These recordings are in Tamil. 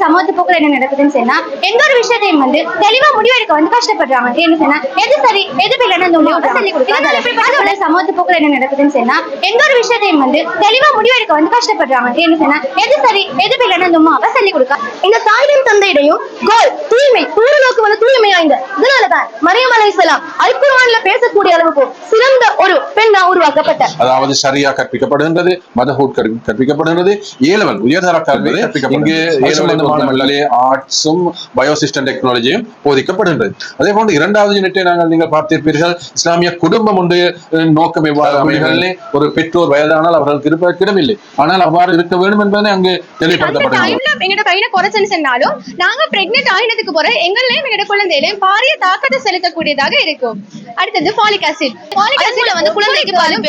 சமூக போக்குல என்ன நடக்குதுன்னு சொன்னா எந்த ஒரு விஷயத்தையும் தெளிவா முடிவெடுக்க கஷ்டப்படுறாங்க. என்ன சொன்னா எது சரி எது பிள்ளைன்னு சொல்லி கொடுக்காத சமூக போக்குல என்ன நடக்குதுன்னு சொன்னா எந்த ஒரு விஷயத்தையும் தெளிவா முடிவெடுக்க கஷ்டப்படுறாங்க. என்ன சொன்னா எது சரி எது பிள்ளைன்னு சொல்லி கொடுக்க இந்த தாயும் தந்தையிடையும் கோல் தூய்மை தூரநோக்கு தூய்மை வாய்ந்த. இதனாலதான் மரியம் அலைஹிஸ்ஸலாம் அல் குர்ஆன்ல பேசக்கூடிய அளவுக்கு சிறந்த ஒரு பெண்ணா உருவாக்கப்பட்ட. அதாவது சரியா கற்பிக்கப்படுகின்றது, மதஹூட் கற்பிக்கப்படுகின்றது, ஏலவல் உயர்தர கல்வி இங்கு ஆர்ட்ஸும் பயோசிஸ்டம் டெக்னாலஜியும் போதிக்கப்படுகின்றது. அதே போன்று இரண்டாவது யூனிட்டை நீங்கள் பார்த்திருப்பீர்கள், இஸ்லாமிய குடும்பம் ஒன்று நோக்கம் எவ்வாறு அமைகளிலே ஒரு பெற்றோர் வயதானால் அவர்களுக்கு இருப்பதற்கிடமில்லை, ஆனால் அவ்வாறு இருக்க வேண்டும் என்பதை அங்கு தெளிவுபடுத்தப்படுகிறது. நாங்க பிரெக்னென்ட் ஆகினதுக்கு போற எங்களையும் எங்களோட குழந்தையிலையும் பாரிய தாக்கத்தை செலுத்தக்கூடியதாக இருக்கும். அடுத்தது ஃபாலிக் ஆசிட். குழந்தைக்கு பாலும்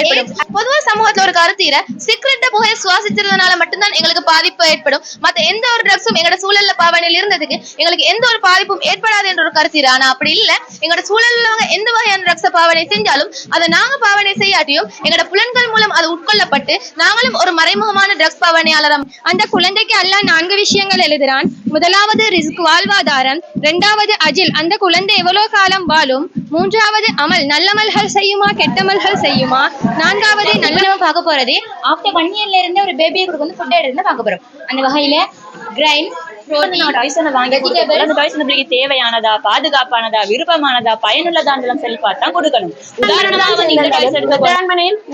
பொதுவா சமூகத்துல ஒரு கருத்தீர சிகரெட் புகையை சுவாசிச்சதுனால மட்டும்தான் எங்களுக்கு பாதிப்பு ஏற்படும், மத்த எந்த ஒரு ட்ரக்ஸும் எங்களோட சூழல்ல பாவனையில் இருந்ததுக்கு எங்களுக்கு எந்த ஒரு பாதிப்பும் ஏற்படாது என்ற ஒரு கருத்தீர. ஆனா அப்படி இல்ல, எங்களோட சூழல்ல எந்த வகையான ட்ரக்ஸ பாவனை செஞ்சாலும் அதை நாங்க பாவனை செய்யாட்டியும் எங்களோட புலன்கள் மூலம் அது உட்கொள்ளப்பட்டு நாங்களும் ஒரு மறைமுகமான ட்ரக்ஸ் பாவனையாளரம். அந்த குழந்தைக்கு அல்லாஹ் 4 விஷயங்கள் எழுதுறான். முதலாவது ரிஸ்க் வாழ்வாதாரம், 2வது அஜில் அந்த குழந்தை எவ்வளவு காலம் வாழும், 3வது அமல் நல்லமல்கள் செய்யுமா கெட்டமல்கள் செய்யுமா, 4வது நல்ல பார்க்க போறது ஆஃப்டர் 1 இயர்ல இருந்து ஒரு பேபியை கொடுக்க ஃபுட் எடுத்து பார்க்க போறோம். அந்த வகையில கிரைன் தேவையானதா பாதுகாப்பானதா விருப்பமானதா பயனுள்ளதாண்டலம் சொல்லி பார்த்தா கொடுக்கணும்.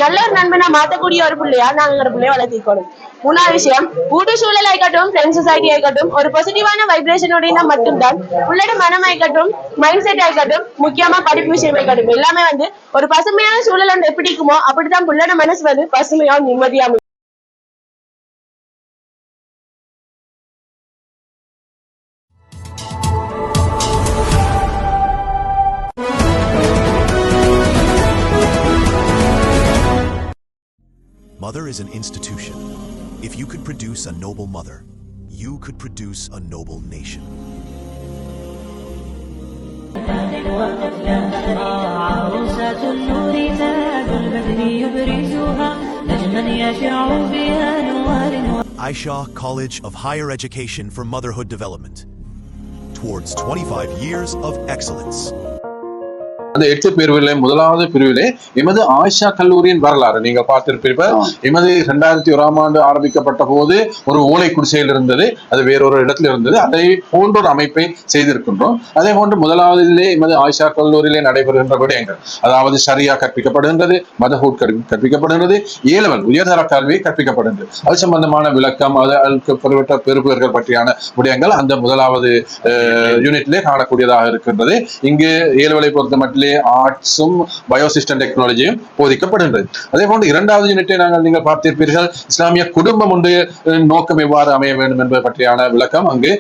நல்ல ஒரு நண்பனா மாத்தக்கூடிய ஒரு பிள்ளையா நாங்க பிள்ளைய வளர்த்திக்கணும். 3வது விஷயம் ஊட்டு சூழல் ஆயிக்கட்டும், ஃப்ரெண்ட் சொசைட்டி ஆயிக்கட்டும், ஒரு பாசிட்டிவான வைப்ரேஷனோட மட்டும்தான் உள்ளோட மனம் ஆயிக்கட்டும், மைண்ட் செட் ஆயிக்கட்டும், முக்கியமா படிப்பு விஷயம் ஆயிக்கட்டும், எல்லாமே ஒரு பசுமையான சூழல் எப்படி இருக்குமோ அப்படித்தான் புள்ளோட மனசு பசுமையா நிம்மதியா. Mother is an institution. If you could produce a noble mother, you could produce a noble nation. Aisha College of Higher Education for Motherhood Development. Towards 25 years of excellence. அந்த 8 பிரிவிலே முதலாவது பிரிவிலே எமது ஆயிஷா கல்லூரியின் வரலாறு நீங்கள் பார்த்திருப்பீர்கள். எமது 2001ஆம் ஆண்டு ஆரம்பிக்கப்பட்ட போது ஒரு ஓலை குடிசையில் இருந்தது, அது வேறொரு இடத்துல இருந்தது. அதை போன்ற ஒரு அமைப்பை செய்திருக்கின்றோம். அதே போன்று முதலாவதிலே எமது ஆயிஷா கல்லூரியிலே நடைபெறுகின்ற விடயங்கள், அதாவது சரியா கற்பிக்கப்படுகின்றது, மதஹூட் கற்பிக்கப்படுகின்றது, ஏலவல் உயர்தர கல்வி கற்பிக்கப்படுகின்றது. அது சம்பந்தமான விளக்கம், அதற்கு பெறப்பட்ட பெறுபவர்கள் பற்றியான விடயங்கள் அந்த முதலாவது யூனிட்லே காணக்கூடியதாக இருக்கின்றது. இங்கு ஏலவலை பொறுத்த மட்டும் ஆர்ட்ஸும் பயோசிஸ்டம் டெக்னாலஜியும் போதிக்கப்படுகின்றது. அதே போன்று இரண்டாவது யூனிட்டை நீங்கள் பார்த்திருப்பீர்கள், இஸ்லாமிய குடும்பம் ஒன்று நோக்கம் எவ்வாறு அமைய வேண்டும் என்பது பற்றியான விளக்கம் அங்கு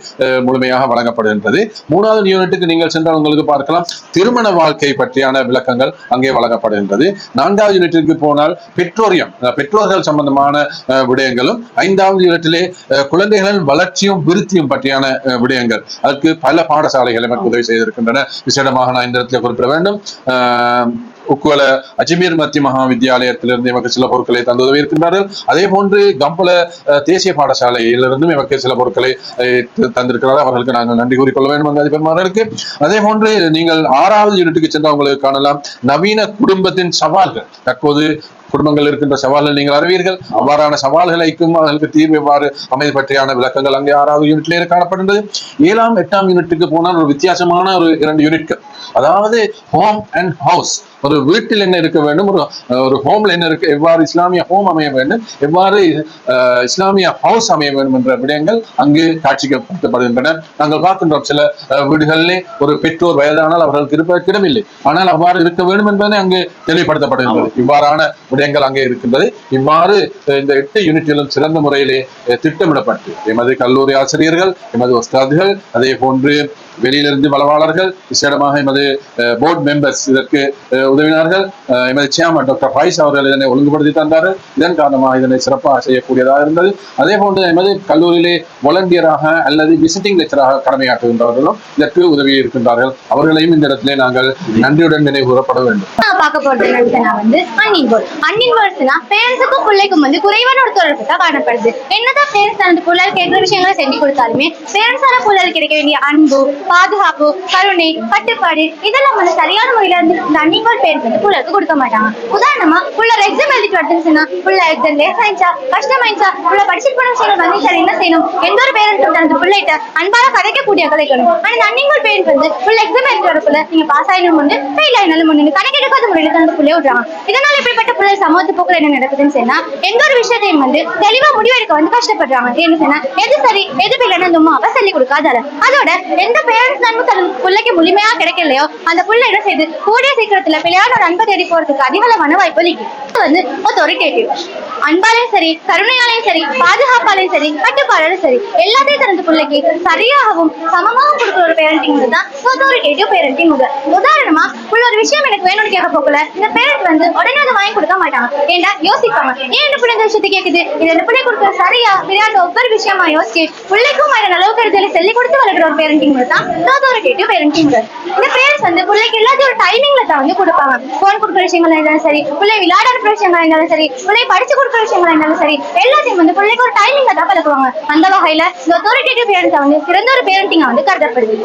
முழுமையாக வழங்கப்படுகின்றது. 3வது யூனிட்டுக்கு நீங்கள் சென்றால் உங்களுக்கு பார்க்கலாம், திருமண வாழ்க்கை பற்றியான விளக்கங்கள் அங்கே வழங்கப்படுகின்றது. 4வது யூனிட்டிற்கு போனால் பெற்றோர்கள் சம்பந்தமான விடயங்களும், 5வது யூனிட்டிலே குழந்தைகளின் வளர்ச்சியும் விருத்தியும் பற்றியான விடயங்கள், அதற்கு பல பாடசாலைகள் எனக்கு உதவி செய்திருக்கின்றன. விசேடமாக நான் இந்த இடத்துல குறிப்பிட வேண்டும், உக்குவல அஜ்மீர் மத்திய மகா வித்தியாலயத்திலிருந்து எமக்கு சில பொருட்களை தந்து உதவி இருக்கின்றார்கள். அதே போன்று கம்பல தேசிய பாடசாலையிலிருந்தும் எமக்கு சில பொருட்களை தந்திருக்கிறார்கள். அவர்களுக்கு நாங்கள் நன்றி கூறிக்கொள்ள வேண்டும் அந்த அதிபர்மார்களுக்கு. அதே போன்று நீங்கள் 6வது யூனிட்டுக்கு சென்று உங்களுக்கு காணலாம், நவீன குடும்பத்தின் சவால்கள். தற்போது குடும்பங்கள் இருக்கின்ற சவால்கள் நீங்கள் அறிவீர்கள். அவ்வாறான சவால்களுக்கும் அதற்கு தீர்வு எவ்வாறு அமைதி பற்றியான விளக்கங்கள் அங்கே 6வது யூனிட்லேயே காணப்படுகிறது. 7ஆம் 8ஆம் யூனிட்டுக்கு போனால் ஒரு வித்தியாசமான ஒரு 2 யூனிட்கள், அதாவது ஹோம் அண்ட் ஹவுஸ். ஒரு வீட்டில் என்ன இருக்க வேண்டும், ஒரு ஹோம்ல என்ன இருக்கு, எவ்வாறு இஸ்லாமிய ஹோம் அமைய வேண்டும், எவ்வாறு இஸ்லாமிய ஹவுஸ் அமைய வேண்டும் என்ற விடயங்கள் அங்கு காட்சிப்படுத்தப்படுகின்றன. நாங்கள் பார்க்கின்றோம் சில வீடுகளிலே ஒரு பெற்றோர் வயதானால் அவர்களுக்கு இருப்பதற்கிடமில்லை, ஆனால் அவ்வாறு இருக்க வேண்டும் என்பதை அங்கு தெளிவுபடுத்தப்படுகின்றது. இவ்வாறான விடயங்கள் அங்கே இருக்கின்றது. இவ்வாறு இந்த 8 யூனிட்டிலும் சிறந்த முறையிலே திட்டமிடப்பட்டு எமது கல்லூரி ஆசிரியர்கள், எமது உஸ்தாதுகள், அதே போன்று வெளியிலிருந்து வளவாளர்கள், விசேடமாக எமது போர்டு மெம்பர்ஸ் இதற்கு உதவினார்கள். எமது சேர்மன் டாக்டர் ஃபைஸ் அவர்கள் இதனை ஒழுங்குபடுத்தி தந்தார். இதன் காரணமாக இதனை சிறப்பாக செய்யக்கூடியதாக இருந்தது. அதே போன்று எமது கல்லூரியிலே வாலண்டியராக அல்லது விசிட்டிங் லெக்சராக கடமையாற்றுகின்றவர்களும் இதற்கு உதவி இருக்கின்றார்கள். அவர்களையும் இந்த இடத்திலே நாங்கள் நன்றியுடன் நினைவு கூறப்பட வேண்டும். பார்க்க போறது வந்து அன்இன்வால்வ்னா பேரண்ட்ஸுக்கும் பிள்ளைக்கும் வந்து குறைவான ஒரு தொடர்பு தான் காணப்படுது. என்னதான் பேரண்ட்ஸ் அந்த பிள்ளைகள் கேட்கிற விஷயங்களை செஞ்சு கொடுத்தாலுமே பேரண்ட்ஸான பிள்ளைகள் கிடைக்க வேண்டிய அன்பு, பாதுகாப்பு, கருணை, கட்டுப்பாடு இதெல்லாம் வந்து சரியான முறையில இருந்து இந்த அன்இன்வால்வ் பேரண்ட்ஸ் வந்து பிள்ளைக்கு கொடுக்க மாட்டாங்க. உதாரணமா புள்ள எக்ஸாம் எழுதிட்டு வருதுன்னா புள்ள எக்ஸாம் லேசாயிச்சா கஷ்டமாயிச்சா புள்ள படிச்சுட்டு போன விஷயங்கள் வந்து சரி என்ன செய்யணும், எந்த ஒரு பேரண்ட்ஸ் அந்த பிள்ளைகிட்ட அன்பால கதைக்கக்கூடிய கதைக்கணும். ஆனா இந்த அன்இன்வால்வ் பேரண்ட்ஸ் வந்து புள்ள எக்ஸாம் எழுதிட்டு வரப்புல நீங்க பாஸ் ஆயிடும் ஒண்ணு ஃபெயில் ஆயினாலும் ஒண்ணு கணக்கெடுக்காத முறையில அந்த பிள்ளைய விடுறாங்க. இதனால இப்படிப்பட்ட பிள்ளை சமூகத்து போக்குல என்ன நடக்குதுன்னு சொன்னா எந்த ஒரு விஷயத்தையும் வந்து தெளிவா முடிவெடுக்க வந்து கஷ்டப்படுறாங்க. என்ன சொன்னா எது சரி எது பிள்ளைன்னு அந்த அம்மாவை சொல்லிக் கொடுக்காதால அதோட எந்த பேரண்ட்ஸ் அன்பு தன் பிள்ளைக்கு முழுமையா கிடைக்கலையோ அந்த பிள்ளை என்ன செய்யுது கூடிய சீக்கிரத்துல பிள்ளையான ஒரு அன்பை தேடி போறதுக்கு அதிகளவான வாய்ப்பு இருக்கு. வந்து அத்தாரிட்டேட்டிவ் அன்பாலையும் சரி கருணையாலையும் சரி பாதுகாப்பாலையும் சரி கட்டுப்பாடாலும் சரி எல்லாத்தையும் தனது பிள்ளைக்கு சரியாகவும் சமமாகவும் கொடுக்குற ஒரு பேரண்டிங் முறை தான் அத்தாரிட்டேட்டிவ் பேரண்டிங் முறை. உதாரணமா உள்ள ஒரு விஷயம் எனக்கு வேணும்னு கேட்க போகல இந்த பேரண்ட் வந்து உடனே அதை வாங்கி கொடுக்க மாட்டாங்க. ஏன்னா யோசிப்பாங்க ஏன் இந்த பிள்ளை இந்த விஷயத்தை கேக்குது இது இந்த பிள்ளை கொடுக்குற சரியா விளையாட்டு ஒவ்வொரு விஷயமா யோசிச்சு பிள்ளைக்கும் அதன் அளவுக்கு கருத்துல சொல்லி கொடுத்து வளர்க்குற ஒரு பேரண்டிங் முறை தான் அத்தாரிட்டேட்டிவ் பேரண்டிங் முறை. இந்த பேரண்ட்ஸ் வந்து பிள்ளைக்கு எல்லாத்தையும் ஒரு டைமிங்ல தான் வந்து கொடுப்பாங்க. போன் கொடுக்குற விஷயங்களா இருந்தாலும் சரி பிள்ளை விளையாட விஷயங்களா இருந்தாலும் சரி பிள்ளை படிச்சு கொடுக்குற விஷயங்களா இருந்தாலும் சரி எல்லாத்தையும் வந்து பிள்ளைக்கு ஒரு டைமிங்ல தான் பழக்குவாங்க. அந்த வகையில இந்த அத்தாரிட்டேட்டிவ் பேரண்ட்ஸ் வந்து சிறந்த ஒரு பேரண்டிங்கா வந்து கருதப்படுது.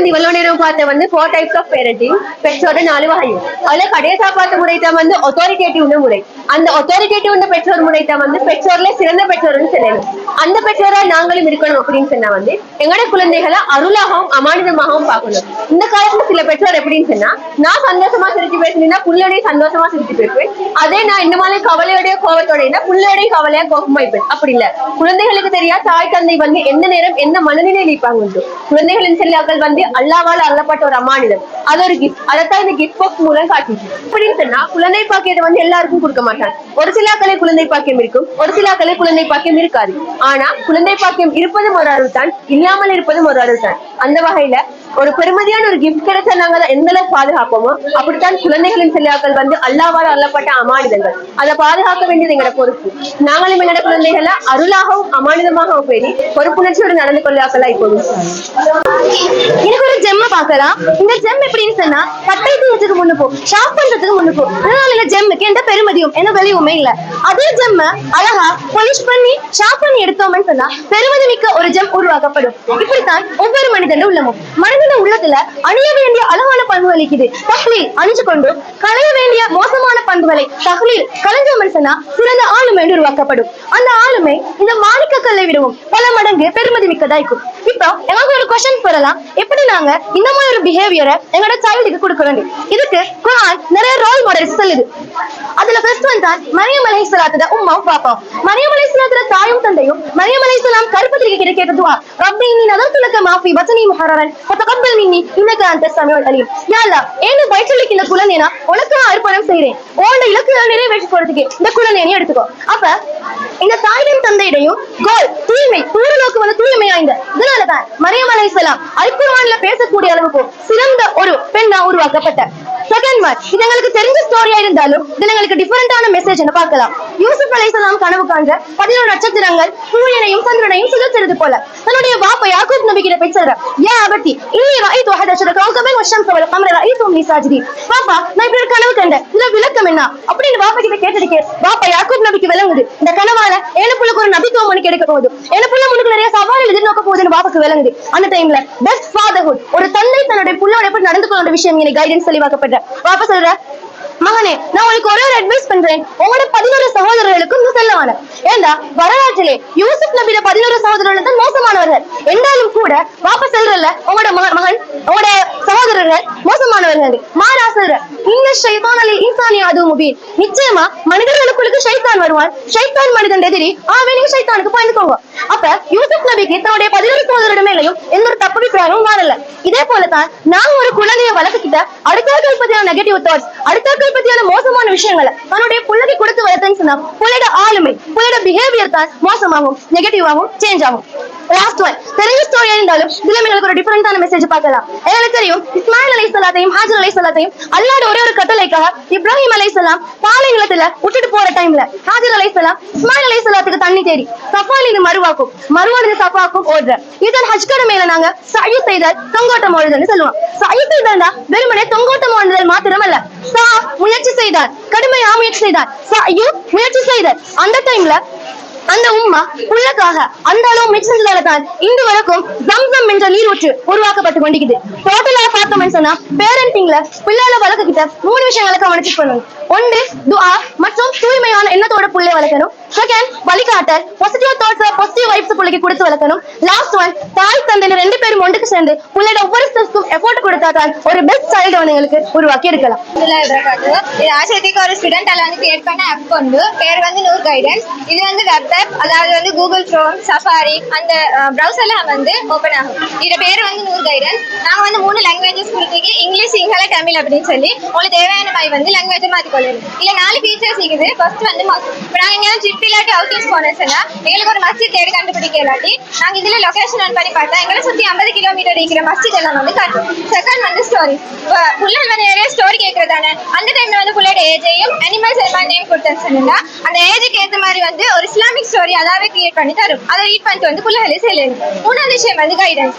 இவ்வளவு நேரம் பார்த்த வந்து 4 types of parenting பெற்றோட 4 வகையும் அதுல கடைசியா பார்த்த முறை தான் வந்து அத்தாரிட்டேட்டிவ் முறை. அந்த அத்தாரிட்டேட்டிவ் பெற்றோர் முறை தான் வந்து பெற்றோர்ல சிறந்த பெற்றோர்னு சொல்லணும். அந்த பெற்றோரா நாங்களும் இருக்கணும் அப்படின்னு சொன்னா வந்து எங்களோட குழந்தைகளை அருளாகவும் அமானிதமாகவும் பார்க்கணும். இந்த காலத்துல சில பெற்றோர் எப்படின்னு சொன்னா நான் சந்தோஷமா சிரிச்சு பேசுனீங்கன்னா புள்ளையோடய சந்தோஷமா சிரிச்சு பேசுவேன். அதே நான் இந்த மாதிரி கவலையோடைய கோபத்தோட புள்ளையோடைய கவலையா கோபமா இருப்பேன். அப்படி இல்ல குழந்தைகளுக்கு தெரியா தாய் தந்தை வந்து எந்த நேரம் எந்த மனநிலையில் இருப்பாங்க. குழந்தைகளின் செல்லாக்கள் வந்து அல்லாவால் அருளப்பட்ட ஒரு அமானிதம். அது ஒரு கிஃப்ட். அதைத்தான் இந்த கிஃப்ட் பாக்ஸ் மூலம் காட்டிச்சு. அப்படின்னு சொன்னா குழந்தை பாக்கியத்தை வந்து எல்லாருக்கும் கொடுக்க மாட்டாங்க. ஒரு சிலாக்களே குழந்தை பாக்கியம் இருக்கும், ஒரு சிலாக்களே குழந்தை பாக்கியம் இருக்காது. ஆனா குழந்தை பாக்கியம் இருப்பதும் ஒரு அருள் தான், இல்லாமல் இருப்பதும் ஒரு அருள் தான். அந்த வகையில ஒரு பெருமதியான ஒரு கிஃப்ட் கிடைச்சா நாங்க எந்த அளவுக்கு பாதுகாப்போமோ அப்படித்தான் குழந்தைகளின் செல்லாக்கள் வந்து அல்லாவால் அருளப்பட்ட அமானிதங்கள். அதை பாதுகாக்க வேண்டியது எங்களோட பொறுப்பு. நாங்களும் எங்களோட குழந்தைகளை அருளாகவும் அமானிதமாகவும் பேரி பொறுப்புணர்ச்சியோடு நடந்து கொள்ளாக்களா இப்போது எனக்கு ஒரு ஜெம்ம பாக்கலாம். இந்த ஜெம் எப்படின்னு சொன்னா கட்டை தூரத்துக்கு முன்னு போ ஷாப் பண்றதுக்கு முன்னு போ. அதனால இந்த ஜெம்முக்கு எந்த பெருமதியும் என்ன வெளியுமே இல்ல. அதே ஜெம்ம அழகா பாலிஷ் பண்ணி ஷாப் பண்ணி எடுத்தோம்னு சொன்னா பெருமதி மிக்க ஒரு ஜெம் உருவாக்கப்படும். இப்படித்தான் ஒவ்வொரு மனிதன் உள்ளமும் மனிதன உள்ளத்துல அணிய வேண்டிய அழகான பண்புகள் இருக்குது. தஹ்லீல் அணிஞ்சு கொண்டு களைய வேண்டிய மோசமான பண்புகளை தஹ்லீல் கலைஞ்சோம்னு சொன்னா சிறந்த ஆளுமை உருவாக்கப்படும். அந்த ஆளுமை இந்த மாணிக்க கல்லை விடவும் பல மடங்கு பெருமதி மிக்கதா இருக்கும். இப்போ எங்களுக்கு ஒரு கொஸ்டின் போடலாம், எப்படி நாங்க இந்த மாதிரி ஒரு பிஹேவியரை எங்களோட சைல்டுக்கு கொடுக்கணும். இதுக்கு குர்ஆன் நிறைய ரோல் மாடல்ஸ் சொல்லுது. அதுல ஃபர்ஸ்ட் ஒன் தான் மரியம் அலைஹிஸ்ஸலாத்தோட உம்மாவும் பாப்பாவும். மரியம் அலைஹிஸ்ஸலாத்தோட தாயும் தந்தையும் மரியம் அலைஹிஸ்ஸலாம் கருப்பத்திரிக்கை கிட்ட கேட்ட துஆ ரப்பி இன்னி நதர்து லக மா ஃபீ பத்னி முஹர்ரரன் ஃபதகப்பல் மின்னி இன்னக அன்த ஸமீஉல் அலீம். யா அல்லாஹ் என்ன வயிற்றில் இந்த குழந்தையை நான் உனக்கு அர்ப்பணம் செய்றேன். உன்னோட இலக்குகளை நிறைவேற்றி போறதுக்கு இந்த குழந்தையை எடுத்துக்கோ. அப்ப இந்த தாயும் தந்தையிடையும் கோல் தூய்மை பூரணோக்கு வந்து தூய்மையாய்ந்த. இதனாலதான் மரியம் அலைஹிஸ்ஸலாம் அல் குர்ஆன்ல பேசக்கூடிய அளவுக்கு சிறந்த ஒரு பெண்ணா உருவாக்கப்பட்ட. செகண்ட் ஒன் இது எங்களுக்கு தெரிஞ்ச ஸ்டோரியா இருந்தாலும் இதுல எங்களுக்கு டிஃபரெண்டான மெசேஜ் பார்க்கலாம். யூசுப் அலைஹிஸ்ஸலாம் கனவு காண்ற 11 நட்சத்திரங்கள் சூரியனையும் சந்திரனையும் சுழற்றது போல தன்னுடைய பாப்பா யாக்கூப் நபி கிட்ட போய் சொல்ற யா அபதி இன்னி ரஅய்து 11 கௌகபன் வஷம்ஸ வல் கமர ரஅய்துஹும் லி சாஜிதீன். பாப்பா நான் இப்படி ஒரு கனவு கண்டேன், இதுல விளக்கம் என்ன அப்படின்னு பாப்பா கிட்ட கேட்டதுக்கு பாப்பா யாக்கூப் நபிக்கு விளங்குது இந்த கனவால ஏழுப்புள்ளுக்கு ஒரு நபித்துவம் ஒன்று கிடைக்க போகுது, ஏழுப்புள்ள முன்னுக்கு நிறைய சவால்கள் எதிர்நோக்க போகுதுன்னு பாப்பாக்கு விளங்குது. அந்த டைம்ல பெஸ்ட் ஃபாதர்ஹுட் ஒரு தந்தை தன்னுடைய புள்ளோட எப்படி நடந்து கொள்ள விஷயம் எனக்கு கைடன்ஸ் தெளிவாக்கப்பட்ட பாப்பா சொல்ற மகனே நான் உங்களுக்கு ஒரு அட்வைஸ் பண்றேன், உங்களோட 11 சகோதரர்களுக்கும் நீ செல்லவான. ஏண்டா வரலாற்றிலே யூசுப் நபியோட 11 சகோதரர்கள் தான் மோசமானவர்கள் என்றாலும் கூட பாப்பா சொல்றல உங்களோட மகன் உங்களோட சகோதரர்கள் மோசமானவர்கள். மாறா சொல்ற இந்த ஷைத்தான் அலில் இன்சானி அது முபீன். நிச்சயமா மனிதர்களுக்குள்ள ஷைத்தான் வருவான், ஷைத்தான் மனிதன் எதிரி. நீங்க ஷைத்தானுக்கு பயந்துக்கோங்க. அப்ப யூசுப் நபிக்கு தன்னுடைய 11 சகோதரர்கள் மேலையும் எந்த ஒரு தப்பு அபிப்பிராயமும் வரல. இதே போலதான் நாங்க ஒரு குழந்தைய வளர்த்துக்கிட்ட அடுத்தவர்கள் பத்தியான நெகட்டிவ் தாட்ஸ் அடுத்தவர்கள் பத்தியான மோசமான விஷயங்களை தன்னுடைய பிள்ளைக்கு கொடுத்து வளர்த்தேன்னு சொன்னா பிள்ளையோட ஆளுமை பிள்ளையோட பிஹேவியர் தான் மோசமாகும் நெகட்டிவாகவும் சேஞ்ச் ஆகும். லாஸ்ட் ஒன் தெரிஞ்ச ஸ்டோரியா இருந்தாலும் இதுல எங்களுக்கு ஒரு டிஃபரெண்டான மெசேஜ் பார்க்கலாம். எனக்கு தெரியும் இஸ்மாயில் அலைஹிஸ்ஸலாத்தையும் ஹாஜர் அலைஹிஸ்ஸலாத்தையும் அல்லாஹ் ஒரே ஒரு கட்டளைக்காக இப்ராஹிம் அலைஹிஸ்ஸலாம் பாலை நிலத்துல விட்டுட்டு போற டைம்ல ஹாஜர் அலைஹிஸ்ஸலாம் இஸ்மாயில் அலைஹிஸ்ஸலாத்துக்கு தண்ணி தேடி சஃபால இது மருவாக்கும் மருவானது சஃபாக்கும் ஓடுற இதன் ஹஜ் கடமையில நாங்க சயு செய்தல் தொங்கோட்டம் ஓடுதல்னு சொல்லுவோம். சயு செய்தல்னா வெறுமனே தொங்கோட்டம் ஓடுதல் மாத்திரமல்ல, முயற்சி செய்தார், கடுமையா முயற்சி செய்தார், சயு முயற்சி செய்தார். அந்த டைம்ல அந்த உம்மா புள்ளக்காக அந்த அளவு முயற்சி தான் இன்று வரைக்கும் ஜம்சம் என்ற நீரூற்று உருவாக்கப்பட்டு கொண்டிருக்குது. டோட்டலா பார்த்தோம்னு சொன்னா பேரண்டிங்ல பிள்ளைகளை வளர்க்கிட்ட 3 விஷயங்களை கவனிச்சு பண்ணணும். ஒன்று துஆ மற்றும் தூய்மையான எண்ணத்தோட புள்ளை வளர்க்கணும். செகண்ட் வழிகாட்டல், பாசிட்டிவ் தாட்ஸ் பாசிட்டிவ் வைப்ஸ் புள்ளைக்கு கொடுத்து வளர்க்கணும். லாஸ்ட் ஒன் தாய் தந்தை 2 பேரும் ஒன்றுக்கு சேர்ந்து புள்ளையோட ஒவ்வொரு ஸ்டெப்ஸ்க்கும் எஃபோர்ட் கொடுத்தா தான் ஒரு பெஸ்ட் சைல்டு வந்து எங்களுக்கு உருவாக்கி இருக்கலாம். இது ஆசிரியத்துக்கு ஒரு ஸ்டூடெண்ட் வந்து கிரியேட் பண்ண ஆப் கொண்டு பேர் வந்து நூர் கைடன்ஸ். இது வந்து வெப் ஆப், அதாவது வந்து கூகுள் குரோம், சஃபாரி அந்த ப்ரௌசர்ல வந்து ஓபன் ஆகும். இதோட பேர் வந்து நூர் கைடன்ஸ். நாங்க வந்து 3 லாங்குவேஜஸ் கொடுத்துருக்கு, இங்கிலீஷ், சிங்கள, தமிழ் அப்படின்னு சொல்லி உங்களுக்கு தேவையான மாதிரி வந்து லாங்குவேஜ் மாற்றிக்கொள்ளுது. இல்ல 4 ஃபீச்சர்ஸ் இருக்குது. ஃபர்ஸ்ட் வந்து இப்போ நாங்க எங்கேயாவது ட்ரிப் இல்லாட்டி அவுட்டிங்ஸ் போனோம்னா எங்களுக்கு ஒரு மஸ்ஜித் தேடி கண்டுபிடிக்க இல்லாட்டி நாங்க இதுல லொகேஷன் ஆன் பண்ணி பார்த்தா எங்களை சுத்தி 50 கிலோமீட்டர் இருக்கிற மஸ்ஜித் எல்லாம் வந்து காட்டும். செகண்ட் வந்து ஸ்டோரி. இப்போ புள்ளல் வந்து நிறைய ஸ்டோரி கேட்கறதானே அந்த டைம்ல வந்து புள்ளோட ஏஜையும் அனிமல்ஸ் எல்லாம் நேம் கொடுத்தேன்னு சொன்னா அந்த ஏஜுக்கு ஏற்ற மாதிரி வந்து ஒரு இஸ்லாமிக் ஸ்டோரி அதாவே கிரியேட் பண்ணி தரும். அதை ரீட் பண்ணிட்டு வந்து புள்ளகளே செய்யணும். 3வது விஷயம் வந்து கைடன்ஸ்.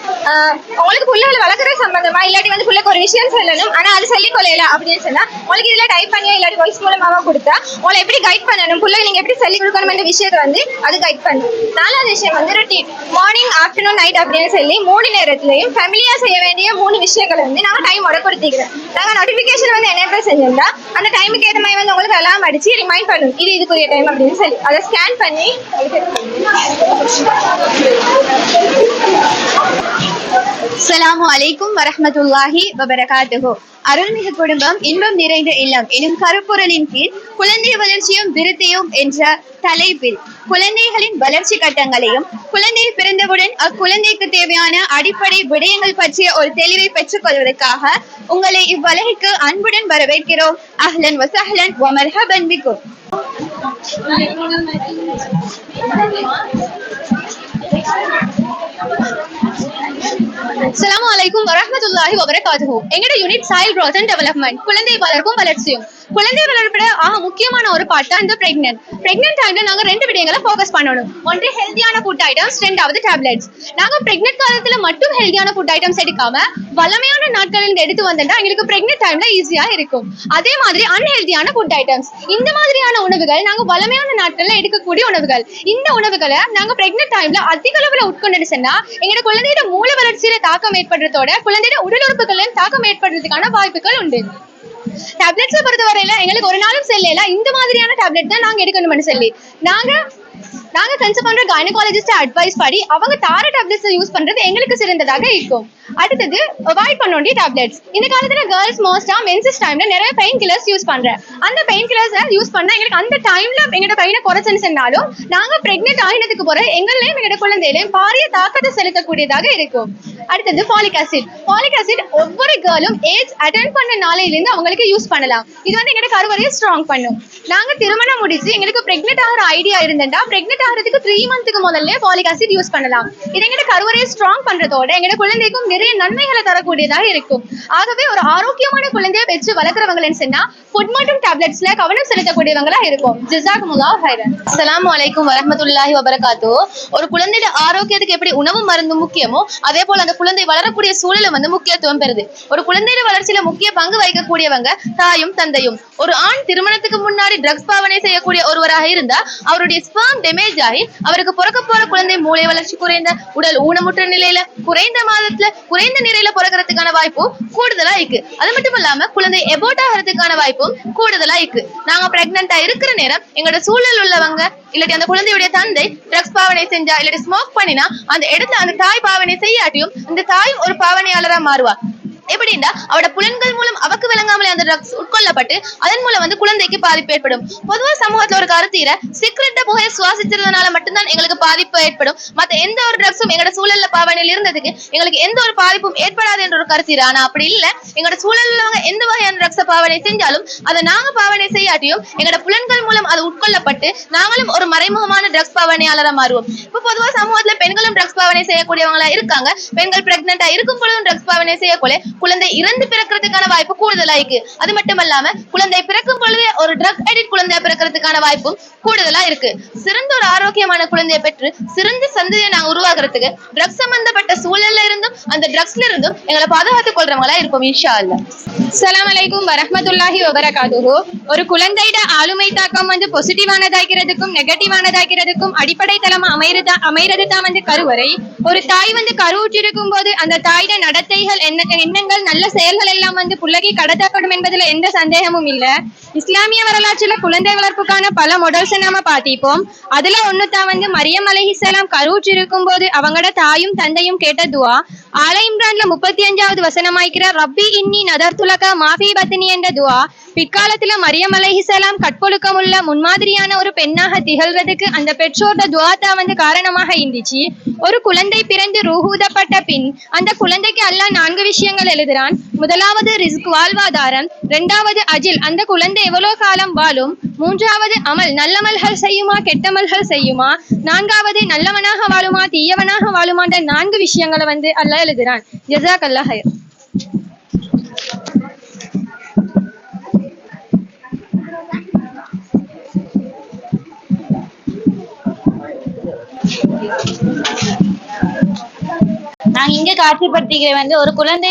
உங்களுக்கு புள்ளகளை வளர்க்குற சம்பந்தமா இல்லாட்டி வந்து புள்ளைக்கு ஒரு விஷயம் சொல்லணும் ஆனா அது சொல்லி கொள்ளையில அப்படின்னு சொன்னா உங்களுக்கு இதுல டைப் பண்ணியா இல்லாட்டி வாய்ஸ் மூலமாவா கொடுத்தா உங்களை எப்படி கைட் பண்ணணும், புள்ளை நீங்க எப்படி சொல்லி கொடுக்கணும் என்ற விஷயத்தை வந்து அது கைட் பண்ணும். 4வது விஷயம் வந்து ரொட்டீன். மார்னிங், ஆஃப்டர்நூன், நைட் அப்படின்னு சொல்லி 3 நேரத்திலையும் ஃபேமிலியா செய்ய வேண்டிய 3 விஷயங்களை வந்து நாங்க டைமோட கொடுத்துக்கிறோம். நாங்க நோட்டிபிகேஷன் வந்து எனேபிள் செஞ்சோம்னா அந்த டைமுக்கு ஏற்ற மாதிரி வந்து உங்களுக்கு அலாம் அடிச்சு ரிமைண்ட் பண்ணும் இது இதுக்குரிய டைம் அப்படின்னு சொல்லி அதை ஸ்கேன் பண்ணி. அஸ்ஸலாமு அலைக்கும் வரஹ்மத்துல்லாஹி வபரகாத்துஹு. அருள்மிகு குடும்பம் இன்பம் நிறைந்த இல்லம் எனும் கருப்பொருளின் கீழ் குழந்தை வளர்ச்சியும் விருத்தியும் என்ற தலைப்பில் குழந்தைகளின் வளர்ச்சி கட்டங்களையும் குழந்தை பிறந்தவுடன் அக்குழந்தைக்கு தேவையான அடிப்படை விடயங்கள் பற்றிய ஒரு தெளிவை பெற்றுக் கொள்வதற்காக உங்களை இவ்வலகிற்கு அன்புடன் வரவேற்கிறோம். அஹ்லன் வசஹ்லன் வ மர்ஹபன் பிக்கும். அஸ்ஸலாமு அலைக்கும் வரஹ்மத்துல்லாஹி வபரகாத்துஹு. எங்கட unit child growth and development, குழந்தை வளர்ப்பும் வளர்ச்சியும். குழந்தை வளர்ப்புல முக்கியமான ஒரு பார்ட் தான் இந்த பிரெக்னன்ட் டைம்ல நாங்க 2 விடயங்களை ஃபோக்கஸ் பண்ணணும். ஒன்று ஹெல்தியான ஃபுட் ஐட்டம்ஸ், 2வது டேப்லெட்ஸ். நாங்க பிரெக்னன்ட் காலத்துல மட்டும் ஹெல்தியான ஃபுட் ஐட்டம்ஸ் எடுக்காம வளமையான நாட்களில் எடுத்து வந்தா எங்களுக்கு பிரெக்னன்ட் டைம்ல ஈஸியா இருக்கும். அதே மாதிரி அன்ஹெல்தியான ஃபுட் ஐட்டம்ஸ், இந்த மாதிரியான உணவுகள் நாங்க வளமையான நாட்கள்ல எடுக்கக்கூடிய உணவுகள். இந்த உணவுகளை நாங்க பிரெக்னன்ட் டைம்ல அதிக அளவுல உட்கொண்டு சொன்னா எங்களோட குழந்தையோட மூல வளர்ச்சியில தாக்கம் ஏற்படுறதோட குழந்தையோட உடல் உறுப்புகளில் தாக்கம் ஏற்படுறதுக்கான வாய்ப்புகள் உண்டு. டேப்லெட்ஸை பொறுத்தவரையில எங்களுக்கு ஒரு நாளும் செல்ல இந்த மாதிரியான டேப்லெட் தான் நாங்க எடுக்கணும்னு சொல்லி நாங்க கன்சல்ட் பண்ற கைனகாலஜிஸ்ட் அட்வைஸ் படி அவங்க தார டேப்லெட்ஸ் யூஸ் பண்றது எங்களுக்கு சிறந்ததாக இருக்கும். அடுத்தது அவாய்ட் பண்ண வேண்டிய டேப்லெட்ஸ். இந்த காலத்துல கேர்ள்ஸ் மோஸ்டா மென்சஸ் டைம்ல நிறைய பெயின் கில்லர்ஸ் யூஸ் பண்றேன். அந்த பெயின் கில்லர்ஸ் யூஸ் பண்ணா எங்களுக்கு அந்த டைம்ல எங்களோட பெயினை குறைச்சுன்னு சொன்னாலும் நாங்க பிரெக்னென்ட் ஆகினதுக்கு போற எங்களையும் எங்களோட குழந்தையிலையும் பாரிய தாக்கத்தை செலுத்தக்கூடியதாக இருக்கும். அடுத்தது ஃபாலிக் ஆசிட். ஃபாலிக் ஆசிட் ஒவ்வொரு கேர்ளும் ஏஜ் அட்டென்ட் பண்ண நாளையில இருந்து அவங்களுக்கு யூஸ் பண்ணலாம். இது வந்து எங்களோட கருவறையை ஸ்ட்ராங் பண்ணும். நாங்க திருமணம் முடிச்சு எங்களுக்கு பிரெக்னென்ட் ஆகிற ஐடியா இருந்தா பிரெக்னென்ட் ஆகிறதுக்கு 3 மந்த்துக்கு முதல்ல ஃபாலிக் ஆசிட் யூஸ் பண்ணலாம். இது எங்களோட கருவறையை ஸ்ட்ராங் பண்றதோட எங்களோட குழந்தைக்கும் நிறைய நன்மைகளை தரக்கூடியதாக இருக்கும். ஆகவே ஒரு ஆரோக்கியமான குழந்தையை பெற்று வளர்க்குறவங்கன்னு சொன்னா ஃபுட் மற்றும் டேப்லெட்ஸ்ல கவனம் செலுத்தக்கூடியவங்களா இருக்கும். ஜஸாக்குமுல்லாஹ் ஹைரன். அஸ்ஸலாமு அலைக்கும் வரஹ்மத்துல்லாஹி வபரகாத்துஹு. ஒரு குழந்தையோட ஆரோக்கியத்துக்கு எப்படி உணவு மருந்து முக்கியமோ அதே போல அந்த குழந்தை வளரக்கூடிய சூழல வந்து முக்கியத்துவம் பெறுது. ஒரு குழந்தையோட வளர்ச்சியில முக்கிய பங்கு வகிக்கக்கூடியவங்க தாயும் தந்தையும். ஒரு ஆண் திருமணத்துக்கு முன்னாடி ட்ரக்ஸ் பாவனை செய்யக்கூடிய ஒருவராக இருந்தா அவருடைய ஸ்பெர்ம் டேமேஜ் ஆகி அவருக்கு பிறக்க போற குழந்தை மூளை வளர்ச்சி குறைந்த, உடல் ஊனமுற்ற நிலையில, குறைந்த மாதத்துல, குறைந்த நிறையில பிறக்கிறதுக்கான வாய்ப்பு கூடுதலா இருக்கு. அது மட்டும் இல்லாம குழந்தை எபோர்ட் ஆகிறதுக்கான வாய்ப்பும் கூடுதலா இருக்கு. நாங்க பிரெக்னென்டா இருக்கிற நேரம் எங்களோட சூழல் உள்ளவங்க இல்லாட்டி அந்த குழந்தையுடைய தந்தை ட்ரக்ஸ் பாவனை செஞ்சா இல்லாட்டி ஸ்மோக் பண்ணினா அந்த இடத்துல அந்த தாய் பாவனை செய்யாட்டியும் அந்த தாயும் ஒரு பாவனையாளரா மாறுவா. எப்படின்னா அவட புலன்கள் மூலம் அவக்கு விளங்காமலே அந்த ட்ரக்ஸ் உட்கொள்ளப்பட்டு அதன் மூலம் வந்து குழந்தைக்கு பாதிப்பு ஏற்படும். பொதுவா சமூகத்துல ஒரு கருத்தீர சிகரெட்ட புகையை சுவாசிச்சதுனால மட்டும்தான் எங்களுக்கு பாதிப்பு ஏற்படும், மத்த எந்த ஒரு ட்ரக்ஸும் எங்களோட சூழல்ல பாவனையில் இருந்ததுக்கு எங்களுக்கு எந்த ஒரு பாதிப்பும் ஏற்படாது என்ற ஒரு கருத்தீர. ஆனா அப்படி இல்ல, எங்களோட சூழல்ல எந்த வகையான ட்ரக்ஸ பாவனை செஞ்சாலும் அதை நாங்க பாவனை செய்யாட்டியும் எங்களோட புலன்கள் மூலம் அது உட்கொள்ளப்பட்டு நாங்களும் ஒரு மறைமுகமான ட்ரக்ஸ் பாவனையாளரா மாறுவோம். இப்ப பொதுவா சமூகத்துல பெண்களும் ட்ரக்ஸ் பாவனை செய்யக்கூடியவங்களா இருக்காங்க. பெண்கள் பிரெக்னெண்டா இருக்கும் பொழுதும் ட்ரக்ஸ் பாவனை செய்யக்கூட குழந்தை இறந்து பிறக்கிறதுக்கான வாய்ப்பு கூடுதலா இருக்கு. அது மட்டும் இல்லாம குழந்தை பிறக்கும் பொழுதே ஒரு ட்ரக் அடிக்ட் குழந்தையா பிறக்கிறதுக்கான வாய்ப்பும் கூடுதலா இருக்கு. சிறந்த ஒரு ஆரோக்கியமான குழந்தையை பெற்று சிறந்த சந்ததியை நாங்க உருவாக்குறதுக்கு ட்ரக்ஸ் சம்பந்தப்பட்ட சூழல்ல இருந்தும் அந்த ட்ரக்ஸ்ல இருந்தும் எங்களை பாதுகாத்துக் கொள்றவங்களா இருப்போம் இன்ஷா அல்லாஹ். அஸ்ஸலாமு அலைக்கும் வரஹ்மத்துல்லாஹி வபரகாத்துஹு. ஒரு குழந்தையோட ஆளுமை தாக்கம் வந்து பாசிட்டிவானதாகிறதுக்கும் நெகட்டிவானதாகிறதுக்கும் அடிப்படை தளமா அமைறது தான் வந்து கருவறை. ஒரு தாய் வந்து கருவுற்றிருக்கும் போது அந்த தாயோட நடத்தைகள் எண்ணங்கள் நல்ல செயல்கள் எல்லாம் வந்து புள்ளகி கடத்தப்படும் என்பதுல எந்த சந்தேகமும் இல்ல. இஸ்லாமிய வரலாற்றுல குழந்தை வளர்ப்புக்கான பல மாடல்ஸ் நாம பாத்திப்போம். அதுல ஒண்ணுதான் வந்து மரியம் அலைஹிஸ்ஸலாம் கருவுற்றிருக்கும் போது அவங்களோட தாயும் தந்தையும் கேட்ட துவா. ஆல இம்ரான்ல 35வது வசனமாய்க்கிற ரப்பி இன்னி நதர்துலக மாஃபி பத்னி என்ற துவா பிற்காலத்துல மரியம் அலைஹிஸ்ஸலாம் கற்பொழுக்கமுள்ள முன்மாதிரியான ஒரு பெண்ணாக திகழ்றதுக்கு அந்த பெற்றோட துவாத்தா வந்து காரணமாக இருந்துச்சு. ஒரு குழந்தை பிறந்து ரூஹூதப்பட்ட பின் அந்த குழந்தைக்கு அல்லாஹ் 4 விஷயங்கள் எழுதுறான். முதலாவது ரிஸ்க் வாழ்வாதாரம், 2வது அஜில் அந்த குழந்தை எவ்வளவு காலம் வாழும், 3வது அமல் நல்லமல்கள் செய்யுமா கெட்டமல்கள் செய்யுமா, 4வது நல்லவனாக வாழுமா தீயவனாக வாழுமா. அந்த 4 விஷயங்களை வந்து அல்லாஹ் எழுதுறான். ஜஸாக்கல்லாஹ் ஹைர். நாங்க இங்க காட்சிப்படுத்திக்கிற வந்து ஒரு குழந்தை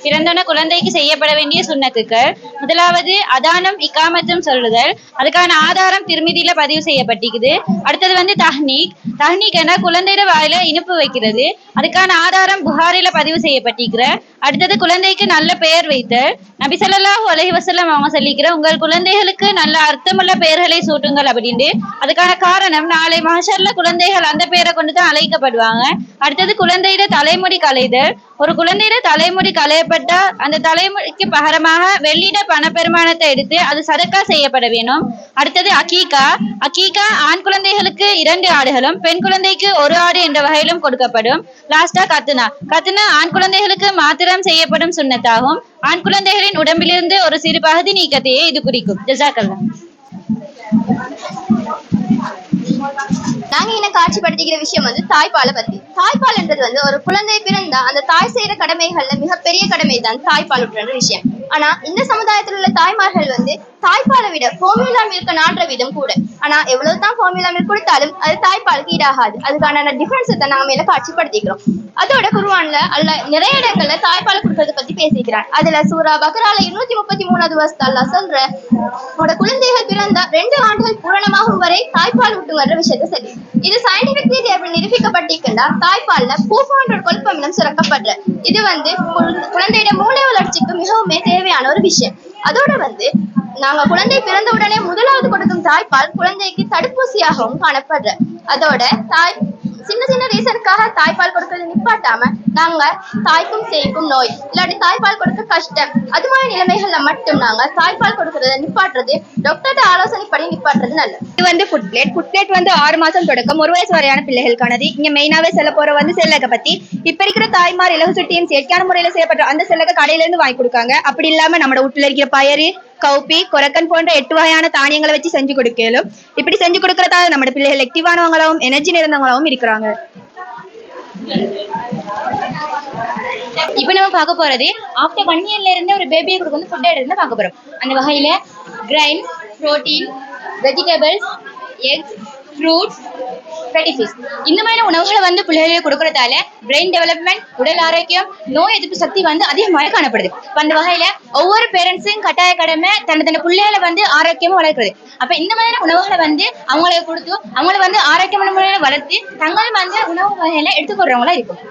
பிறந்தோன குழந்தைக்கு செய்யப்பட வேண்டிய சுன்னத்துக்கள். முதலாவது அதானம் இகாமத்தும் சொல்லுதல். அதுக்கான ஆதாரம் திருமிதியில பதிவு செய்யப்பட்டிருக்குது. அடுத்தது வந்து தஹ்னீக் என குழந்தையோட வாயில இனிப்பு வைக்கிறது. அதுக்கான ஆதாரம் புகாரில பதிவு செய்யப்பட்டிருக்கிற. அடுத்தது குழந்தைக்கு நல்ல பெயர் வைத்தல். நபி ஸல்லல்லாஹு அலைஹி வஸல்லம் அவங்க சொல்லிக்கிற உங்கள் குழந்தைகளுக்கு நல்ல அர்த்தமுள்ள பெயர்களை சூட்டுங்கள் அப்படின்ட்டு. அதுக்கான காரணம் நாளை மஹ்ஷர்ல குழந்தைகள் அந்த பெயரை கொண்டுதான் அழைக்கப்படுவாங்க. அடுத்தது குழந்தையோட தலைமுடி களைதல். ஒரு குழந்தையோட தலைமுடி களையப்பட்டா அந்த தலைமுடிக்கு பகரமாக வெள்ளிட பணப்பெருமானத்தை எடுத்து அது சதக்கா செய்யப்பட வேணும். அடுத்தது அக்கீகா ஆண் குழந்தைகளுக்கு 2 ஆடுகளும் பெண் குழந்தைக்கு 1 ஆடு என்ற வகையிலும் கொடுக்கப்படும். லாஸ்டா கத்துனா ஆண் குழந்தைகளுக்கு மாத்திரம் செய்யப்படும் சுன்னத்தாகும். ஆண் குழந்தைகளின் உடம்பிலிருந்து ஒரு சிறு பகுதி நீக்கத்தையே இது குறிக்கும். ஜஸாக்கல்லாஹ். நாங்க என்ன காட்சிப்படுத்திக்கிற விஷயம் வந்து தாய்ப்பாலை பத்தி. தாய்ப்பால் என்றது வந்து ஒரு குழந்தை பிறந்தா அந்த தாய் செய்யற கடமைகள்ல மிகப்பெரிய கடமை தான் தாய்ப்பால் ஊட்டுற விஷயம். ஆனா இந்த சமுதாயத்தில் உள்ள தாய்மார்கள் வந்து தாய்ப்பாலை விட ஃபார்முலா மில்க நாடுற விதம் கூட. ஆனா எவ்வளவுதான் ஃபார்முலா மில்க் கொடுத்தாலும் அது தாய்ப்பாலுக்கு ஈடாகாது. அதுக்கான டிஃபரன்ஸை தான் நாங்க மேல காட்சிப்படுத்திக்கிறோம். அதோட குர்ஆன்ல அல்லாஹ் நிறைய இடங்கள்ல தாய்ப்பால் கொடுக்கறத பத்தி பேசிக்கிறான். அதுல சூரா பக்ரால 233வது வசனத்துல அல்லாஹ் சொல்ற உங்களோட குழந்தைகள் பிறந்தா 2 ஆண்டுகள் பூரணமாகும் வரை தாய்ப்பால் ஊட்டுங்கிற விஷயத்த சொல்லி. இது சயின்டிபிக் ரீதியாக நிரூபிக்கப்பட்டிருக்கின்றா தாய்ப்பால்ல பூஃபான்ற கொழுப்பமிலம் சுரக்கப்படுற. இது வந்து குழந்தையோட மூளை வளர்ச்சிக்கு மிகவும் தேவையான ஒரு விஷயம். அதோட வந்து நாங்க குழந்தை பிறந்த உடனே முதலாவது கொடுக்கும் தாய்ப்பால் குழந்தைக்கு தடுப்பூசியாகவும் காணப்படுற. அதோட சின்ன ரீசனுக்காக தாய்ப்பால் கொடுக்கறது நிப்பாட்டாம நாங்க தாய்க்கும் சேய்க்கும் நோய் இல்லாட்டி தாய்ப்பால் கொடுக்க கஷ்டம் அது மாதிரி நிலைமைகள்ல மட்டும் நாங்க தாய்ப்பால் கொடுக்கறத நிப்பாட்டுறது டாக்டர்ட ஆலோசனைப்படி நிப்பாட்டுறது நல்லது. இது வந்து ஃபுட் பிளேட் வந்து 6 மாசம் தொடக்கம் 1 வயசு வரையான பிள்ளைகளுக்கானது. இங்க மெயினாவே சொல்ல போற வந்து செல்லக பத்தி. இப்ப இருக்கிற தாய்மார் இலகு சுட்டியும் செயற்கையான முறையில செய்யப்பட்ட அந்த செல்லக கடையில இருந்து வாங்கி கொடுக்காங்க. அப்படி இல்லாம நம்ம வீட்டுல இருக்கிற பயறு கவுப்பி கொரக்கன் போன்ற 8 வகையான தானியங்களை வச்சு செஞ்சு கொடுக்கலும். இப்படி செஞ்சு கொடுக்கறதால நம்ம பிள்ளைகள் ஆக்டிவானவங்களாவும் எனர்ஜி நிறைந்தவங்களாவும் இருக்கிறாங்க. இப்ப நம்ம பார்க்க போறது ஆஃப்டர் 1 இயர்ல இருந்து ஒரு பேபியை கொடுக்க வந்து ஃபுட் எடுத்து பார்க்க போறோம். அந்த வகையில grains, protein, vegetables, X, fruits, fatty fish இந்த மாதிரி உணவுகளை வந்து பிள்ளைகளுக்கு கொடுக்கறதால பிரெயின் டெவலப்மெண்ட், உடல் ஆரோக்கியம், நோய் எதிர்ப்பு சக்தி வந்து அதிகமாக காணப்படுது. அந்த வகையில ஒவ்வொரு பேரண்ட்ஸும் கட்டாய கடமை தன்னை பிள்ளைகளை வந்து ஆரோக்கியமா வளர்க்குறது. அப்ப இந்த மாதிரி உணவுகளை வந்து அவங்களுக்கு கொடுத்து அவங்களை வந்து ஆரோக்கியமான முறையில வளர்த்து தங்களும் வந்து உணவு வகையில எடுத்துக்கொள்றவங்களா இருக்கும்.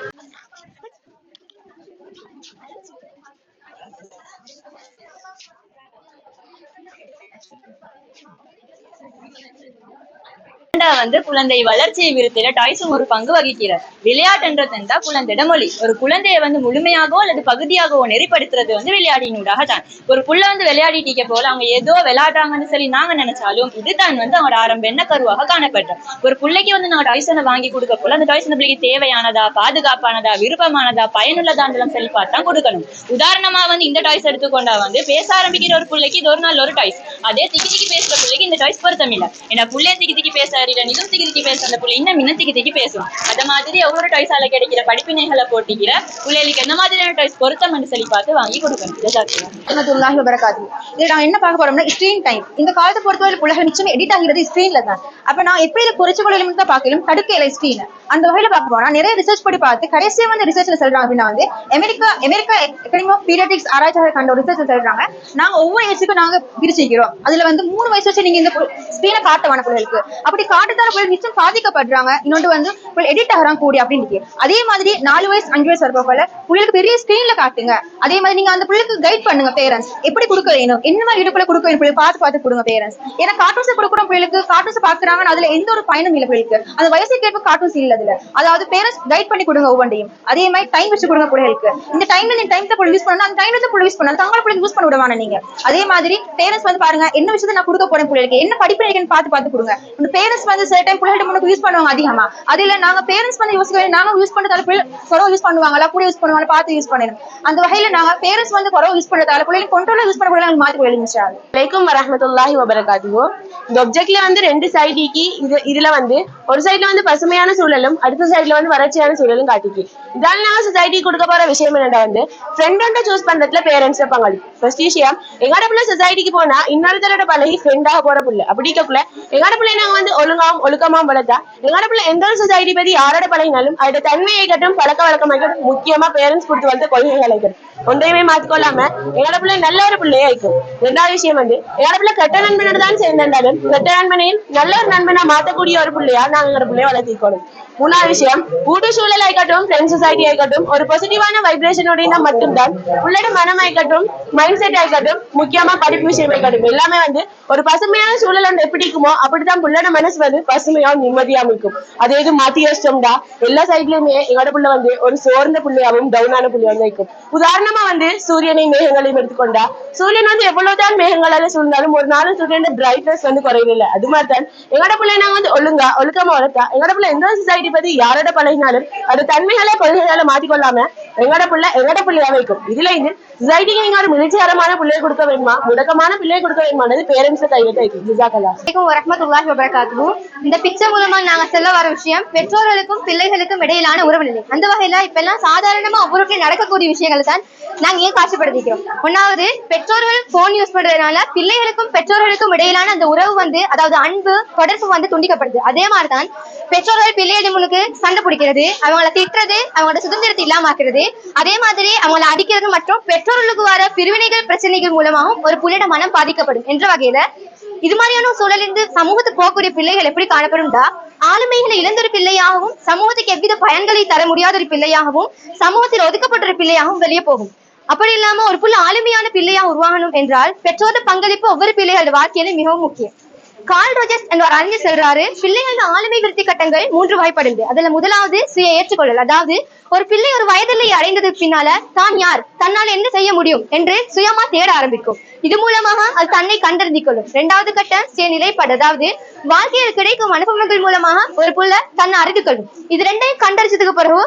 வந்து குழந்தை வளர்ச்சியை விருத்தில டாய்ஸும் ஒரு பங்கு வகிக்கிறார். விளையாட்டுன்றதுண்டா குழந்தையிட மொழி. ஒரு குழந்தைய வந்து முழுமையாகவோ அல்லது பகுதியாகவோ நெறிப்படுத்துறது வந்து விளையாடினூடாக தான். ஒரு புள்ள வந்து விளையாடிட்டிக்க போல அவங்க ஏதோ விளையாடுறாங்கன்னு சொல்லி நாங்க நினைச்சாலும் இதுதான் வந்து அவங்களோட ஆரம்ப என்ன கருவாக காணப்பட்டோம். ஒரு பிள்ளைக்கு வந்து நாங்க டாய்ஸனை வாங்கி கொடுக்க போல அந்த டாய்ஸனை பிள்ளைக்கு தேவையானதா, பாதுகாப்பானதா, விருப்பமானதா, பயனுள்ளதான்னு சொல்லி பார்த்தான் கொடுக்கணும். உதாரணமா வந்து இந்த டாய்ஸ் எடுத்துக்கொண்டா வந்து பேச ஆரம்பிக்கிற ஒரு பிள்ளைக்கு இது ஒரு நல்ல ஒரு டாய்ஸ். அதே திக்கி திக்கி பேசுற பிள்ளைக்கு இந்த டாய்ஸ் பொருத்தம் இல்லை. ஏன்னா பிள்ளைய திக்கி திக்கி பேச இதுவும் திக்கி திக்கி பேசுற அந்த பிள்ளை இன்னும் திக்கி திக்கி பேசும். அந்த மாதிரி ஒவ்வொரு டாய்ஸால கிடைக்கிற படிப்பினைகளை போட்டிக்கிற பிள்ளைகளுக்கு எந்த மாதிரியான டாய்ஸ் பொருத்தம் சொல்லி பார்த்து வாங்கி கொடுக்கணும். இது நாங்க என்ன பார்க்க போறோம்னா ஸ்கிரீன் டைம். இந்த காலத்தை பொறுத்தவரை பிள்ளைகள் நிச்சயம் எடிட் ஆகிறது ஸ்கிரீன்ல தான். அப்ப நான் எப்படி இதை குறைச்சு கொள்ளும் தான் பார்க்கலும் தடுக்கல ஸ்கிரீன். அந்த வகையில பார்க்க போனா நிறைய ரிசர்ச் படி பார்த்து கடைசியா வந்து ரிசர்ச்ல சொல்றாங்க அப்படின்னா வந்து அமெரிக்கா அகாடமி ஆஃப் பீடியாட்ரிக்ஸ் ஆராய்ச்சியாளர் கண்ட ரிசர்ச்ல சொல்றாங்க நாங்க ஒவ்வொரு வயசுக்கும் நாங்க பிரிச்சுக்கிறோம். அதுல வந்து 3 வயசு வச்சு நீங்க இந்த ஸ்கிரீனை காட்டவான பிள்ளைகளுக்கு அப்படி காட்டுதால பிள்ளைகள் நிச்சயம் பாதிக்கப்படுறாங்க. இன்னொன்று வந்து எடிட் ஆகிறாங்க கூடி அப்படின்னு. அதே மாதிரி 4 வயசு 5 வயசு வரப்போ பிள்ளைகளுக்கு பெரிய ஸ்கிரீன்ல காட்டுங்க. அதே மாதிரி நீங்க அந்த பிள்ளைக்கு கைட் பண்ணுங்க பேரண்ட்ஸ் எப்படி கொடுக்க வேணும், என்ன மாதிரி இடுப்புல கொடுக்க வேணும் பிள்ளை பார்த்து கொடுங்க பேரண்ட்ஸ். ஏன்னா கார்ட்டூன்ஸ் கொடுக்குறோம் பிள்ளைகளுக்கு, கார்ட்டூன்ஸ் பாக்குறாங்க அதுல எந்த ஒரு பயனும் இல்லை பிள்ளைகளுக்கு. அந்த வயசுக்கு ஏற்ப கார்ட்டூன்ஸ் இல்ல அதுல. அதாவது பேரண்ட்ஸ் கைட் பண்ணி கொடுங்க ஒவ்வொன்றையும். அதே மாதிரி டைம் வச்சு கொடுங்க பிள்ளைகளுக்கு. இந்த டைம்ல இந்த டைம் தான் யூஸ் பண்ணணும், அந்த டைம்ல தான் யூஸ் பண்ணணும். தங்களை பிள்ளைங்க யூஸ் பண்ண விடுவாங்க நீங்க. அதே மாதிரி பேரண்ட்ஸ் வந்து பாருங்க என்ன விஷயத்தை நான் கொடுக்க போறேன் பிள்ளைகளுக்கு, என்ன படிப்பு நினைக்கிறேன்னு பார்த்து கொடுங்க. இந்த பேரண்ட்ஸ் வந்து சில டைம் பிள்ளைகள் முன்னுக்கு யூஸ் பண்ணுவாங்க அதிகமா. அதுல நாங்க பேரண்ட்ஸ் வந்து யோசிக்க நாங்க யூஸ் பண்றதால குறவு யூஸ் பண்ணுவாங்களா கூட யூஸ் பண்ணுவாங்க பார்த்து யூஸ் பண்ணணும். அந்த வகையில நாங்க பேரண்ட்ஸ் வந்து குறவு யூஸ் பண்றதால பிள்ளைங்க கொண்டோல யூஸ் பண்ண பிள்ளைங்க மாத்தி போயிடுச்சு. அலைக்கும் வரஹ்மத்துல்லாஹி வபரகாத்துஹு. இந்த ஆப்ஜெக்ட்ல வந்து 2 சைடிக்கு இதுல வந்து ஒரு சைடுல வந்து பசுமையான சூழலும் அடுத்த சைடுல வந்து வறட்சியான சூழலும் காட்டிக்கு. இதால நாங்க சொசைட்டி கொடுக்க போற விஷயம் என்னடா வந்து ஃப்ரெண்ட் சூஸ் பண்றதுல பேரண்ட்ஸ் பங்காளி. ஃபர்ஸ்ட் விஷயம் எங்கட பிள்ளை சொசைட்டிக்கு போனா இன்னொருத்தரோட பழகி ஃப்ரெண்டாக போற பிள்ளை அப்படிக்கக்குள்ள எங்கட பிள்ளை நாங்க வந்து ஒழுக்கமா வளர்த்தா எங்கட பிள்ளை எந்த ஒரு சொசைட்டி பத்தி யாரோட பழகினாலும் அதோட தன்மையை கட்டும் பழக்க வழக்கமாக்கட்டும் முக்கியமா பேரண்ட்ஸ் கொடுத்து வந்து கொள்கைகளை ஒன்றையுமே மாத்திக்கொள்ளாம எங்கட பிள்ளை நல்ல ஒரு பிள்ளையா இருக்கும். 2வது விஷயம் வந்து எங்கட பிள்ளை கெட்ட நண்பனோட தான் சேர்ந்தாலும் கெட்ட நண்பனையும் நல்ல ஒரு நண்பனா மாத்தக்கூடிய ஒரு பிள்ளையா நாங்க எங்க பிள்ளைய வளர்த்திக்கணும். 3வது விஷயம் ஊட்டு சூழல் ஆயிக்கட்டும் ஃப்ரெண்ட் சொசைட்டி ஆயிக்கட்டும் ஒரு பாசிட்டிவான வைப்ரேஷனோட மட்டும்தான் பிள்ளையோட மனம் ஆயிக்கட்டும் மைண்ட் செட் ஆயிக்கட்டும் முக்கியமா படிப்பு விஷயம் ஆயிக்கட்டும் எல்லாமே வந்து ஒரு பசுமையான சூழல் வந்து எப்படி இருக்குமோ அப்படித்தான் பிள்ளையோட மனசு வந்து பசுமையா நிம்மதியா இருக்கும். அதே இது மாத்தி வச்சிட்டோம்டா எல்லா சைட்லயுமே எங்கட பிள்ளை வந்து ஒரு சோர்ந்த பிள்ளையாவும் டவுனான பிள்ளையாவும் இருக்கும். உதாரணமா வந்து சூரியனை மேகங்களையும் எடுத்துக்கொண்டா சூரியன் வந்து எவ்வளவுதான் மேகங்களால சூழ்ந்தாலும் ஒரு நாள் சூரியன் பிரைட்னஸ் வந்து குறையில. அது மாதிரிதான் எங்கட பிள்ளை நாங்க வந்து ஒழுக்கமா வளர்த்தா எங்கட பிள்ளை எந்த சொசைட்டி பத்தி யாரோட பழகினாலும் அது தன்மைகளை கொள்கைகளை மாத்திக்கொள்ளாம எங்கட பிள்ளையா வைக்கும். இதுல இது சொசைட்டிக்கு நீங்க ஒரு மிளிர்ச்சிகரமான பிள்ளையை கொடுக்க வேணுமா முடக்கமான பிள்ளையை கொடுக்க வேணுமானது பேரண்ட்ஸ் கைவிட்டு இந்த பிக்சர் மூலமா நாங்க சொல்ல வர விஷயம் பெற்றோர்களுக்கும் பிள்ளைகளுக்கும் இடையிலான உறவு நிலை. அந்த வகையில இப்ப எல்லாம் சாதாரணமா ஒவ்வொரு நடக்கக்கூடிய விஷயங்களை தான் நாங்க ஏன் காட்சிப்படுத்திக்கிறோம். 1வது பெற்றோர்கள் போன் யூஸ் பண்றதுனால பிள்ளைகளுக்கும் பெற்றோர்களுக்கும் இடையிலான அந்த உறவு வந்து அதாவது அன்பு தொடர்பு வந்து துண்டிக்கப்படுது. அதே மாதிரிதான் பெற்றோர்கள் பிள்ளைகள் முழுக்கு சண்டை பிடிக்கிறது, அவங்கள திட்டுறது, அவங்களோட சுதந்திரத்தை இல்லாம ஆக்குறது, அதே மாதிரி அவங்கள அடிக்கிறது மற்றும் பெற்றோர்களுக்கு வர பிரிவினைகள் பிரச்சனைகள் மூலமாகவும் ஒரு புள்ளையோட மனம் பாதிக்கப்படும் என்ற வகையில இது மாதிரியான சூழலிருந்து சமூகத்துக்கு போகக்கூடிய பிள்ளைகள் எப்படி காணப்படும்டா ஆளுமைகளை இழந்த ஒரு பிள்ளையாகவும் சமூகத்துக்கு எவ்வித பயன்களை தர முடியாத ஒரு பிள்ளையாகவும் சமூகத்தில் ஒதுக்கப்பட்ட ஒரு பிள்ளையாகவும் வெளியே போகும். அப்படி இல்லாம ஒரு புள்ள ஆளுமையான பிள்ளையா உருவாகணும் என்றால் பெற்றோர் பங்களிப்பு ஒவ்வொரு பிள்ளைகளோட வாழ்க்கையில மிகவும் முக்கியம். கார்ல் ரோஜர்ஸ் என்ற ஒரு அறிஞர் சொல்றாரு பிள்ளைகளோட ஆளுமை விருத்தி கட்டங்கள் 3 வகைப்படுது. அதுல முதலாவது சுய ஏற்றுக்கொள்ளல். அதாவது ஒரு பிள்ளை ஒரு வயதிலே அடைந்ததுக்கு பின்னால தான் யார் தன்னால என்ன செய்ய முடியும் என்று சுயமா தேட ஆரம்பிக்கும். இது மூலமாக அது தன்னை கண்டறிந்து கொள்ளும். 2வது கட்டம் சுய நிலைப்பாடு. அதாவது வாழ்க்கையில் கிடைக்கும் அனுபவங்கள் மூலமாக ஒரு புள்ள தன்னை அறிந்து கொள்ளும். இது 2ஐயும் கண்டறிச்சதுக்கு பிறகு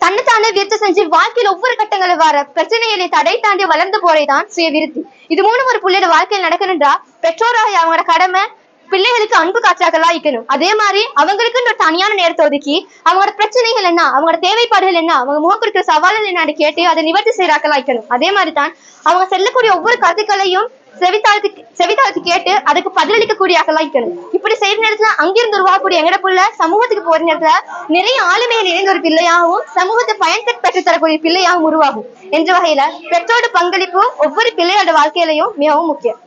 தன்னைத்தானே விருத்தி செஞ்சு வாழ்க்கையில் ஒவ்வொரு கட்டங்களை வர பிரச்சனைகளை தடை தாண்டி வளர்ந்து போறேதான் சுய விருத்தி. இது மூலம் ஒரு பிள்ளையோட வாழ்க்கையில் நடக்கணும்ன்றா பெற்றோராக அவங்களோட கடமை பிள்ளைகளுக்கு அன்பு காற்றாக்களா இருக்கணும். அதே மாதிரி அவங்களுக்கு ஒரு தனியான நேரத்தை ஒதுக்கி அவங்களோட பிரச்சனைகள் என்ன, அவங்களோட தேவைப்பாடுகள் என்ன, அவங்க முகம் கொடுக்கிற சவால்கள் என்னன்னு கேட்டு அதை நிவர்த்தி செய்யறாக்களா இருக்கணும். அதே மாதிரி தான் அவங்க செல்லக்கூடிய ஒவ்வொரு கருத்துக்களையும் செவித்தாழ்த்து கேட்டு அதுக்கு பதிலளிக்கக்கூடிய ஆக்களா இருக்கணும். இப்படி செய்யற நேரத்துல அங்கிருந்து உருவாகக்கூடிய எங்கட புள்ள சமூகத்துக்கு போற நேரத்துல நிறைய ஆளுமையில் இணைந்த ஒரு பிள்ளையாகவும் சமூகத்தை பயன் பெற்று தரக்கூடிய பிள்ளையாகவும் உருவாகும் என்ற வகையில பெற்றோட பங்களிப்பு ஒவ்வொரு பிள்ளையோட வாழ்க்கையிலையும் மிகவும் முக்கியம்.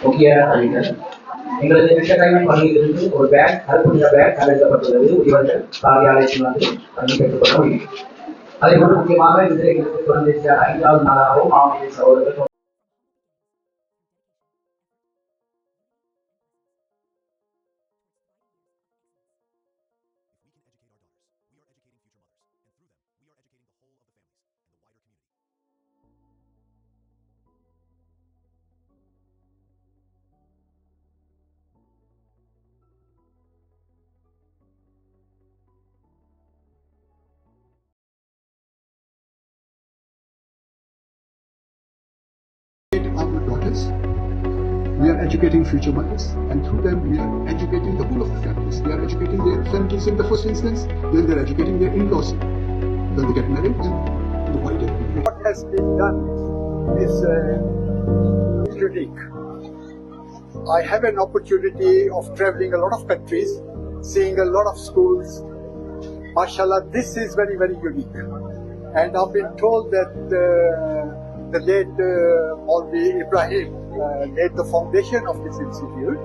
Okay, எங்களது திட்டக்கல்வி பள்ளியிலிருந்து ஒரு பேக் அர்ப்பணித்த பேக் அழைக்கப்பட்டுள்ளது. இவர்கள் காரியாலயத்தில் வந்து பெற்றுக்கொள்ள முடியும். அதே போல முக்கியமாக இது எங்களுக்கு குழந்தை 5வது நாளாகவும் ஆசிரிய சகோதரர்கள் our daughters, we are educating future mothers, and through them we are educating the whole of the families. We are educating their families in the first instance, then they are educating their in-laws. When they get married, then the wider. What has been done is unique. I have an opportunity of traveling a lot of countries, seeing a lot of schools. MashaAllah, this is very, very unique. And I've been told that the late Maulvi Ibrahim laid the foundation of this institute.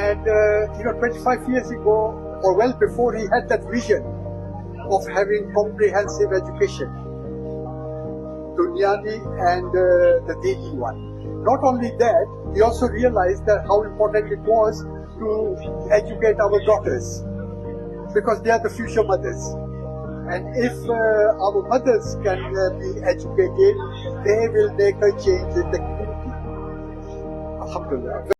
And 25 years ago, or well before, he had that vision of having comprehensive education, Dunyani and the Dini one. Not only that, he also realized that how important it was to educate our daughters, because they are the future mothers. And if our mothers can be educated, they will make a change in the community. Alhamdulillah.